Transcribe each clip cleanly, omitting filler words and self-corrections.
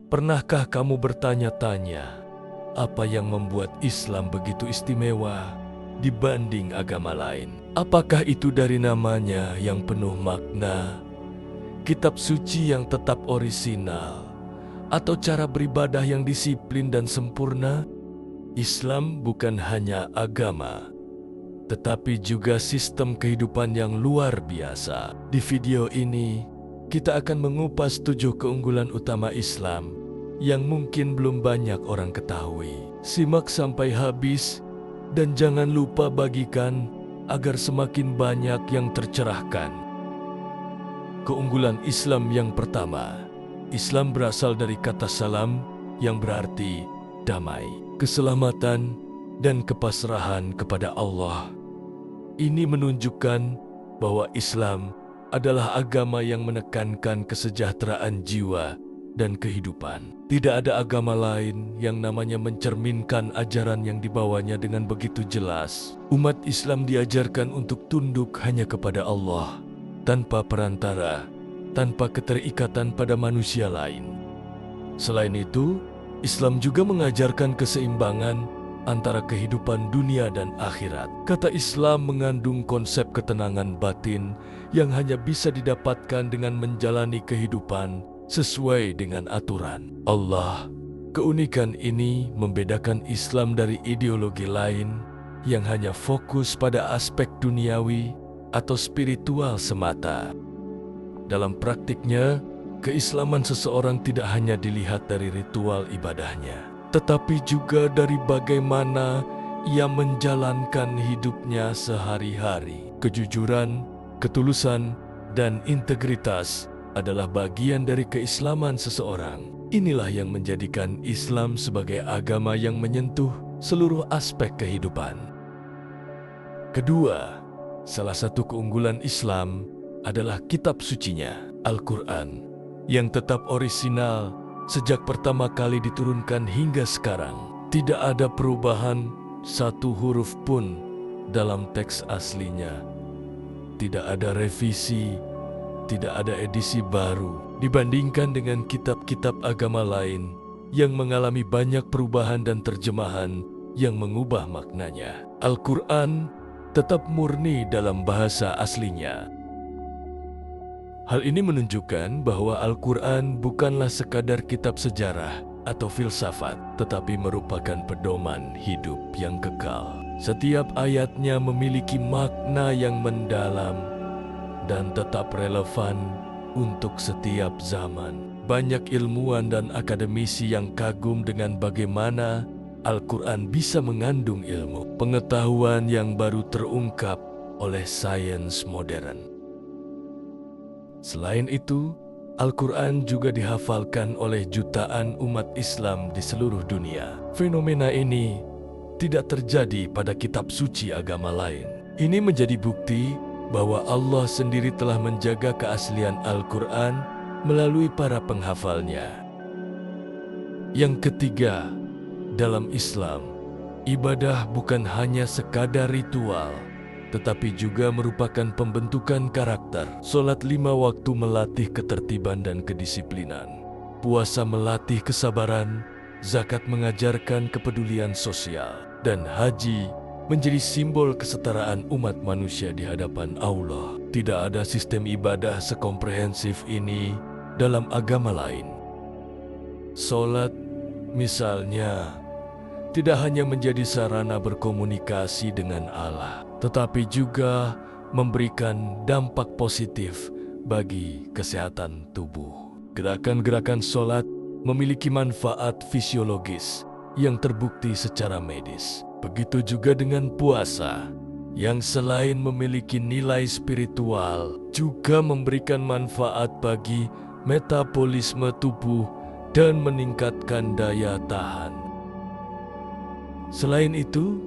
Pernahkah kamu bertanya-tanya, apa yang membuat Islam begitu istimewa dibanding agama lain? Apakah itu dari namanya yang penuh makna, kitab suci yang tetap orisinal, atau cara beribadah yang disiplin dan sempurna? Islam bukan hanya agama, tetapi juga sistem kehidupan yang luar biasa. Di video ini, kita akan mengupas 7 keunggulan utama Islam yang mungkin belum banyak orang ketahui. Simak sampai habis dan jangan lupa bagikan agar semakin banyak yang tercerahkan. Keunggulan Islam yang pertama, Islam berasal dari kata salam yang berarti damai, keselamatan, dan kepasrahan kepada Allah. Ini menunjukkan bahwa Islam adalah agama yang menekankan kesejahteraan jiwa dan kehidupan. Tidak ada agama lain yang namanya mencerminkan ajaran yang dibawanya dengan begitu jelas. Umat Islam diajarkan untuk tunduk hanya kepada Allah, tanpa perantara, tanpa keterikatan pada manusia lain. Selain itu, Islam juga mengajarkan keseimbangan antara kehidupan dunia dan akhirat. Kata Islam mengandung konsep ketenangan batin yang hanya bisa didapatkan dengan menjalani kehidupan sesuai dengan aturan Allah. Keunikan ini membedakan Islam dari ideologi lain yang hanya fokus pada aspek duniawi atau spiritual semata. Dalam praktiknya, keislaman seseorang tidak hanya dilihat dari ritual ibadahnya, tetapi juga dari bagaimana ia menjalankan hidupnya sehari-hari. Kejujuran, ketulusan, dan integritas adalah bagian dari keislaman seseorang. Inilah yang menjadikan Islam sebagai agama yang menyentuh seluruh aspek kehidupan. Kedua, salah satu keunggulan Islam adalah kitab sucinya, Al-Quran, yang tetap orisinal sejak pertama kali diturunkan hingga sekarang. Tidak ada perubahan satu huruf pun dalam teks aslinya. Tidak ada revisi, tidak ada edisi baru dibandingkan dengan kitab-kitab agama lain yang mengalami banyak perubahan dan terjemahan yang mengubah maknanya. Al-Quran tetap murni dalam bahasa aslinya. Hal ini menunjukkan bahwa Al-Quran bukanlah sekadar kitab sejarah atau filsafat, tetapi merupakan pedoman hidup yang kekal. Setiap ayatnya memiliki makna yang mendalam dan tetap relevan untuk setiap zaman. Banyak ilmuwan dan akademisi yang kagum dengan bagaimana Al-Quran bisa mengandung ilmu, pengetahuan yang baru terungkap oleh sains modern. Selain itu, Al-Quran juga dihafalkan oleh jutaan umat Islam di seluruh dunia. Fenomena ini tidak terjadi pada kitab suci agama lain. Ini menjadi bukti bahwa Allah sendiri telah menjaga keaslian Al-Quran melalui para penghafalnya. Yang ketiga, dalam Islam, ibadah bukan hanya sekadar ritual, tetapi juga merupakan pembentukan karakter. Salat 5 waktu melatih ketertiban dan kedisiplinan. Puasa melatih kesabaran, zakat mengajarkan kepedulian sosial, dan haji menjadi simbol kesetaraan umat manusia di hadapan Allah. Tidak ada sistem ibadah sekomprehensif ini dalam agama lain. Salat, misalnya, tidak hanya menjadi sarana berkomunikasi dengan Allah, tetapi juga memberikan dampak positif bagi kesehatan tubuh. Gerakan-gerakan salat memiliki manfaat fisiologis yang terbukti secara medis. Begitu juga dengan puasa, yang selain memiliki nilai spiritual, juga memberikan manfaat bagi metabolisme tubuh dan meningkatkan daya tahan. Selain itu,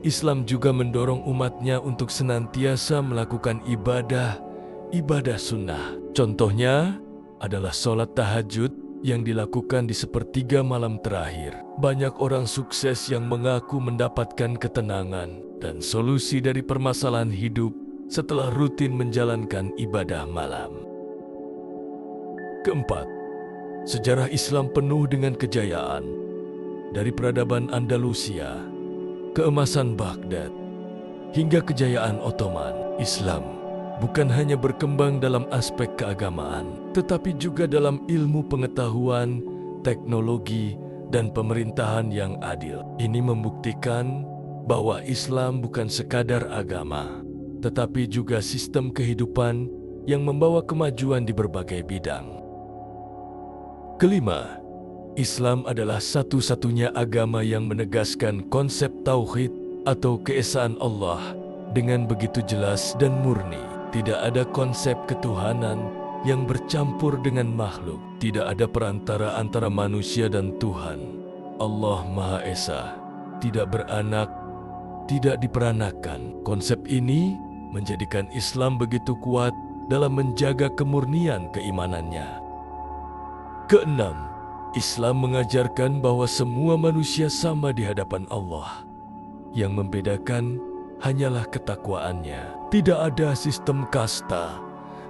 Islam juga mendorong umatnya untuk senantiasa melakukan ibadah sunnah. Contohnya adalah sholat tahajud yang dilakukan di sepertiga malam terakhir. Banyak orang sukses yang mengaku mendapatkan ketenangan dan solusi dari permasalahan hidup setelah rutin menjalankan ibadah malam. Keempat, Sejarah Islam penuh dengan kejayaan, dari peradaban Andalusia, keemasan Baghdad, hingga kejayaan Ottoman. Islam bukan hanya berkembang dalam aspek keagamaan, tetapi juga dalam ilmu pengetahuan, teknologi, dan pemerintahan yang adil. Ini membuktikan bahwa Islam bukan sekadar agama, tetapi juga sistem kehidupan yang membawa kemajuan di berbagai bidang. Kelima, Islam adalah satu-satunya agama yang menegaskan konsep tauhid atau keesaan Allah dengan begitu jelas dan murni. Tidak ada konsep ketuhanan yang bercampur dengan makhluk. Tidak ada perantara antara manusia dan Tuhan. Allah Maha Esa, tidak beranak, tidak diperanakan. Konsep ini menjadikan Islam begitu kuat dalam menjaga kemurnian keimanannya. Keenam, Islam mengajarkan bahwa semua manusia sama di hadapan Allah. Yang membedakan hanyalah ketakwaannya. Tidak ada sistem kasta,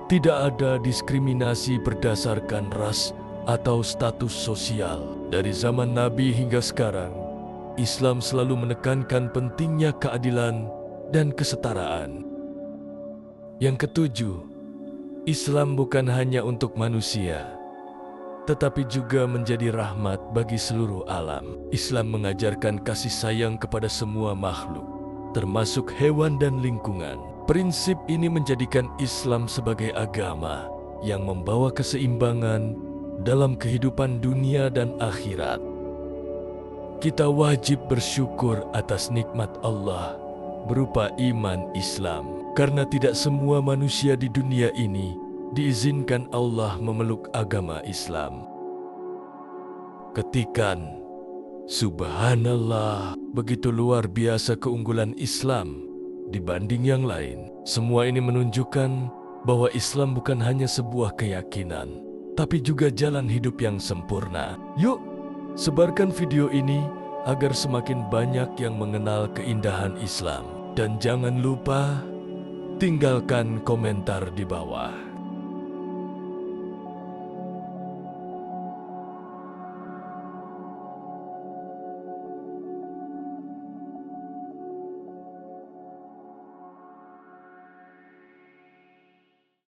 tidak ada diskriminasi berdasarkan ras atau status sosial. Dari zaman Nabi hingga sekarang, Islam selalu menekankan pentingnya keadilan dan kesetaraan. Yang ketujuh, Islam bukan hanya untuk manusia, tetapi juga menjadi rahmat bagi seluruh alam. Islam mengajarkan kasih sayang kepada semua makhluk, termasuk hewan dan lingkungan. Prinsip ini menjadikan Islam sebagai agama yang membawa keseimbangan dalam kehidupan dunia dan akhirat. Kita wajib bersyukur atas nikmat Allah berupa iman Islam, karena tidak semua manusia di dunia ini diizinkan Allah memeluk agama Islam. Ketikan, subhanallah, begitu luar biasa keunggulan Islam dibanding yang lain. Semua ini menunjukkan bahwa Islam bukan hanya sebuah keyakinan, tapi juga jalan hidup yang sempurna. Yuk, sebarkan video ini agar semakin banyak yang mengenal keindahan Islam. Dan jangan lupa tinggalkan komentar di bawah.